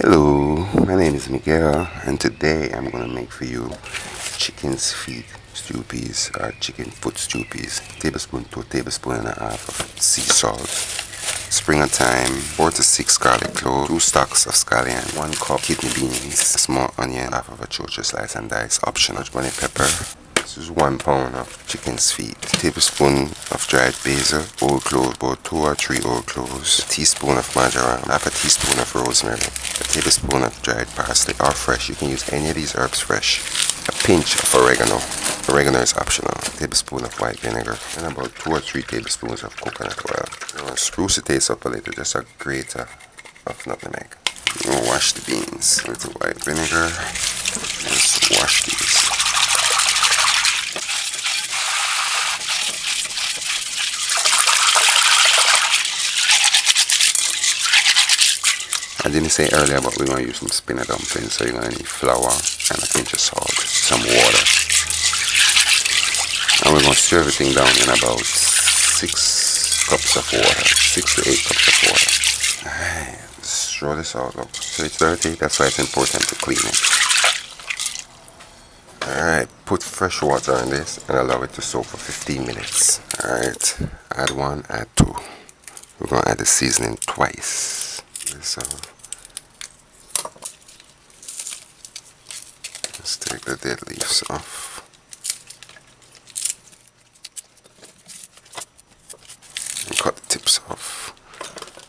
Hello, my name is Miguel, and today I'm going to make for you chicken's feet stew peas or chicken foot stew peas. Tablespoon to a tablespoon and a half of sea salt, spring and thyme, 4 to 6 garlic cloves, 2 stalks of scallion, 1 cup kidney beans, a small onion, half of a chocha slice and dice, optional, bunny pepper. This is 1 pound of chicken's feet, a tablespoon of dried basil, whole cloves, about 2 or 3 whole cloves, a teaspoon of marjoram, half a teaspoon of rosemary, a tablespoon of dried parsley, or fresh. You can use any of these herbs fresh. A pinch of oregano. Oregano is optional. A tablespoon of white vinegar, and about 2 or 3 tablespoons of coconut oil. You want to spruce the taste up a little, just a grater of nutmeg. You want to wash the beans with the white vinegar. Just wash these. I didn't say earlier, but we're going to use some spinach dumplings, so you're going to need flour and a pinch of salt, some water. And we're going to stir everything down in about 6 cups of water, 6 to 8 cups of water. Alright, let's throw this out, look. So it's dirty, that's why it's important to clean it. Alright, put fresh water in this and allow it to soak for 15 minutes. Alright, add 1, add 2. We're going to add the seasoning twice. So let's take the dead leaves off. And cut the tips off.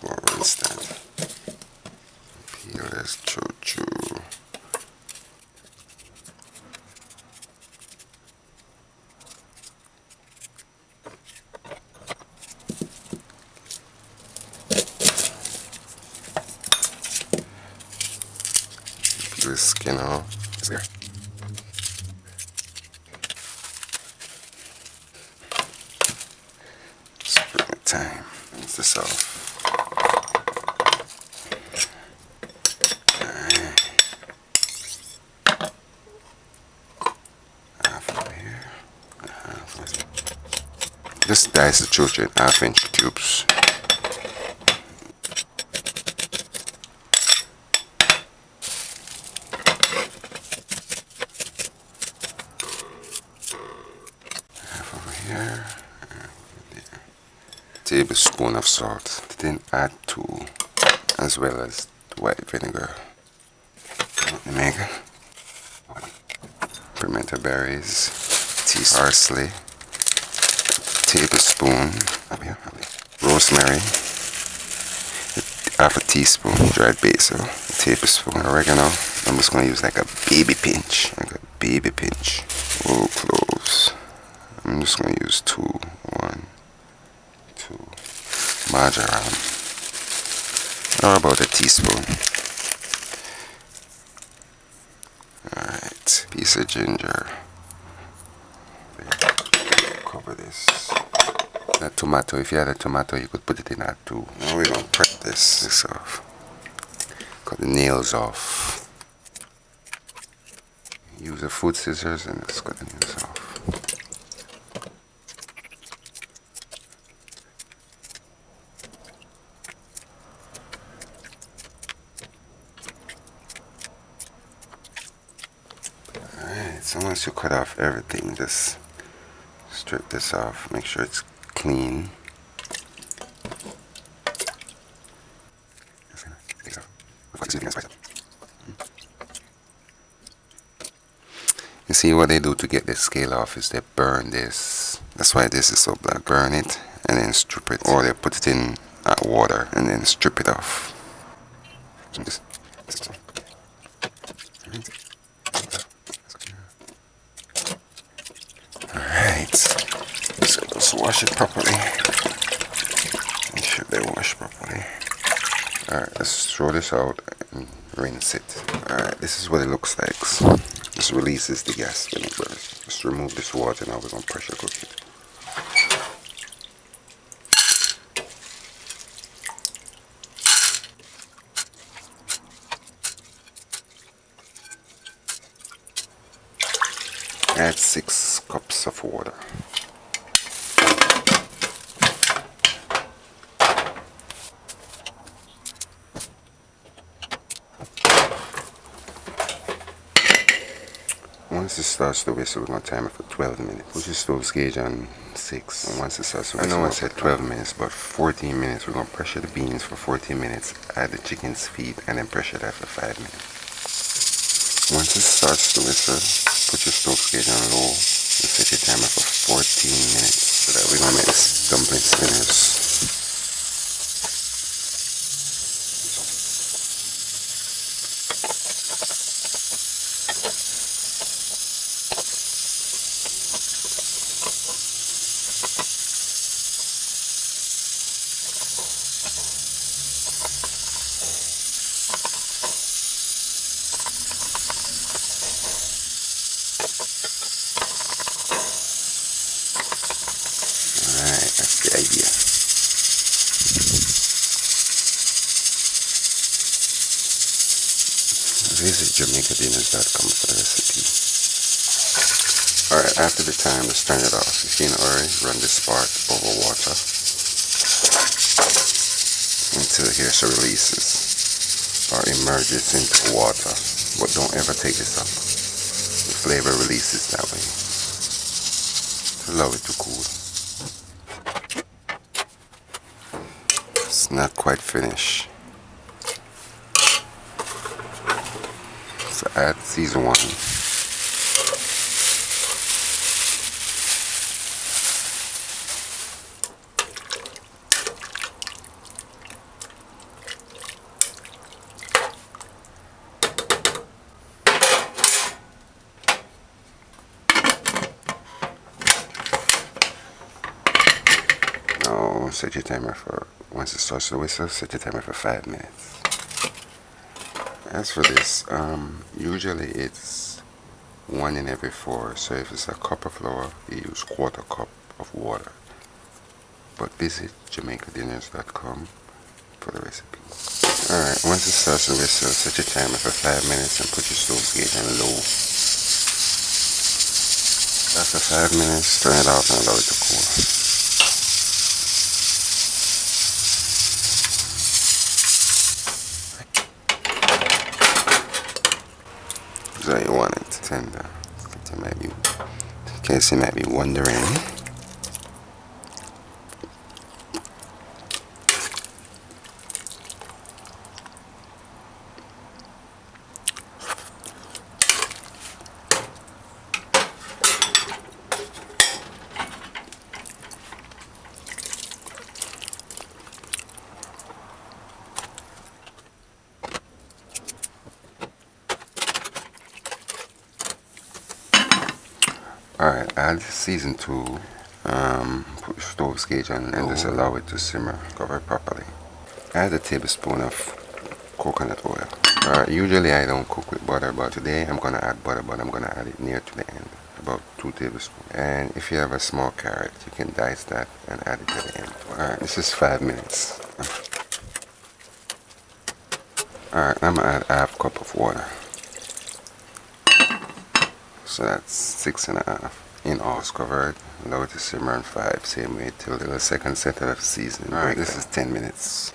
We'll rinse that. Peel this choo-choo. Peel the skin off. There. Spring the thyme. Rinse this off. Half over here. Half over here. Just dice the chocha in half-inch cubes. Here, tablespoon of salt, then add 2, as well as the white vinegar, nutmeg, pimento berries, tea parsley, tablespoon rosemary, half a teaspoon dried basil, a tablespoon oregano. I'm just going to use like a baby pinch, whole cloves. I'm just going to use 2, 1, 2, marjoram, or about a teaspoon. Alright, piece of ginger. Cover this. That tomato, if you had a tomato, you could put it in that too. Now we're going to prep this off. Cut the nails off. Use the food scissors and just cut the nails off. So once you cut off everything, just strip this off, make sure it's clean. You see what they do to get the scale off is they burn this. That's why this is so black. Burn it and then strip it, or they put it in hot water and then strip it off. Alright, so let's wash it properly. Make sure they wash properly. Alright, let's throw this out and rinse it. Alright, this is what it looks like. This releases the gas when it burns. Just remove this water. Now we're going to pressure cook it. Add 6 cups of water. Once it starts to whistle, we're going to time it for 12 minutes. Put your stove's gauge on 6. And once it starts to whistle, I know I said 12 minutes, but 14 minutes. We're going to pressure the beans for 14 minutes, add the chicken's feet, and then pressure that for 5 minutes. Once it starts to whistle, put your stove's gauge on low and set your timer for 14 minutes. So that we're going to make this dumpling spinners. That's the idea. Visit JamaicanDinners.com for the recipe. Alright, after the time, let's turn it off. If you're in a hurry, run the spark over water until it here releases or emerges into water. But don't ever take this up. The flavor releases that way. Allow it to cool. It's not quite finished. So add season 1. Now set your timer for, once it starts to whistle, set your timer for 5 minutes. As for this, usually it's 1 in every 4. So if it's a cup of flour, you use 1/4 cup of water. But visit JamaicanDinners.com for the recipe. Alright, once it starts to whistle, set your timer for 5 minutes and put your stove gauge on low. After 5 minutes, turn it off and allow it to cool. So you want it tender. In case you might be wondering. Alright, add season 2, put your stove's gauge on and just allow it to simmer, cover it properly. Add a tablespoon of coconut oil. Alright, usually I don't cook with butter, but today I'm gonna add butter, but I'm gonna add it near to the end, about 2 tablespoons. And if you have a small carrot, you can dice that and add it to the end. Alright, this is 5 minutes. Alright, I'm gonna add 1/2 cup of water. So that's 6.5 in all. Covered, allow it to simmer on 5, same way till the second set of seasoning. Alright, this is 10 minutes.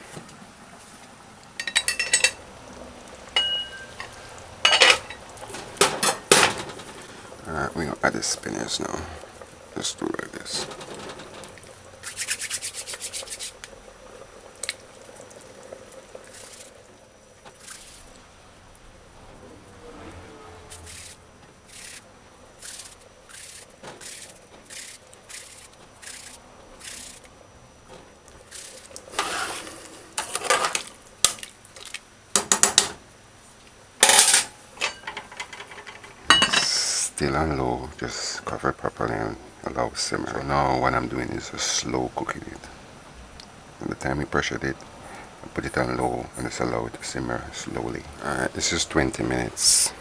Alright, we're gonna add the spinners now. Let's do it like this. Still on low, just cover it properly and allow it to simmer. So now what I'm doing is just slow cooking it. By the time we pressured it, I put it on low and just allow it to simmer slowly. Alright, this is 20 minutes.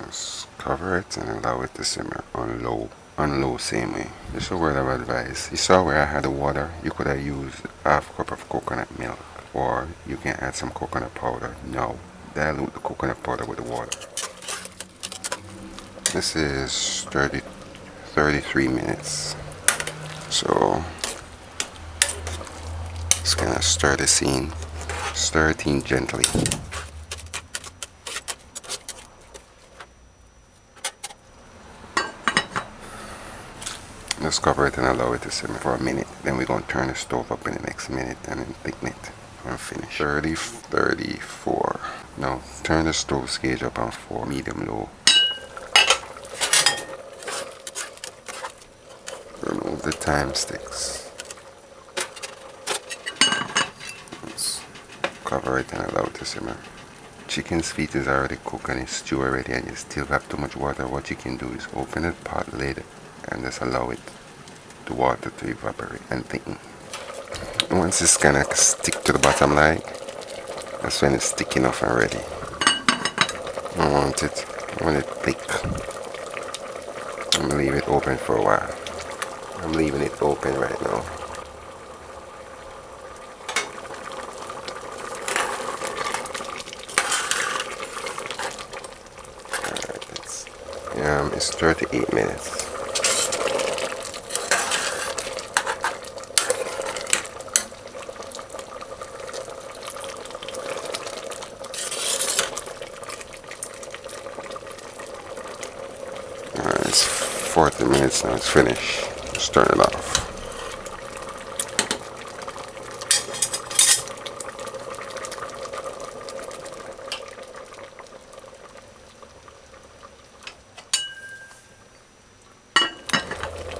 Just cover it and allow it to simmer on low same way. Just a word of advice. You saw where I had the water, you could have used 1/2 cup of coconut milk, or you can add some coconut powder. No, dilute the coconut powder with the water. This is 33 minutes. So just gonna stir the scene. Stir it in gently. Just cover it and allow it to simmer for a minute. Then we're gonna turn the stove up in the next minute and then thicken it and finish. 30, 34. Now turn the stove gauge up on 4, medium low. Remove the time sticks. Let's cover it and allow it to simmer. Chicken's feet is already cooked and it's stew already, and you still have too much water. What you can do is open the pot lid and just allow it, the water to evaporate and thicken. And once it's gonna stick to the bottom like, that's when it's thick enough and ready. I want it thick. I'm gonna leave it open for a while. I'm leaving it open right now. Alright, it's 38 minutes. It's 40 minutes now, it's finished. Let's turn it off.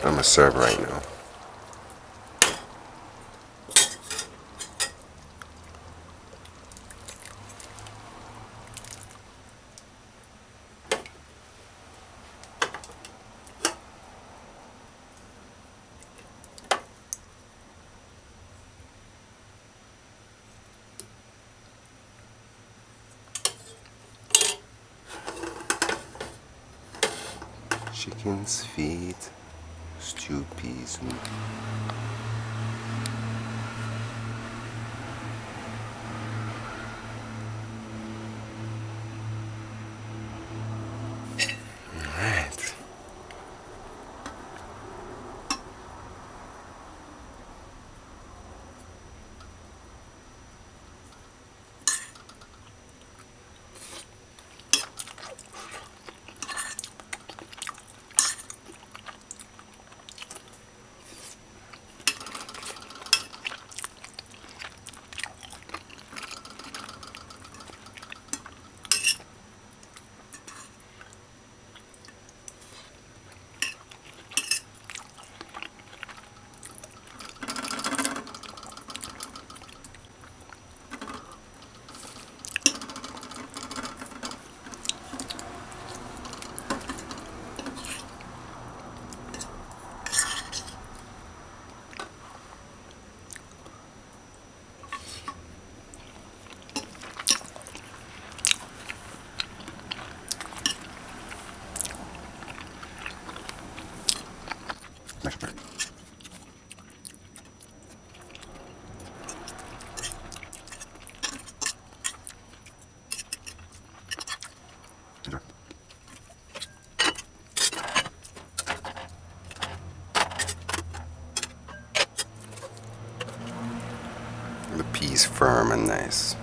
I'm gonna serve right now. Chicken's feet, stew peas. Alright. Mashed potato. Enjoy. The peas firm and nice.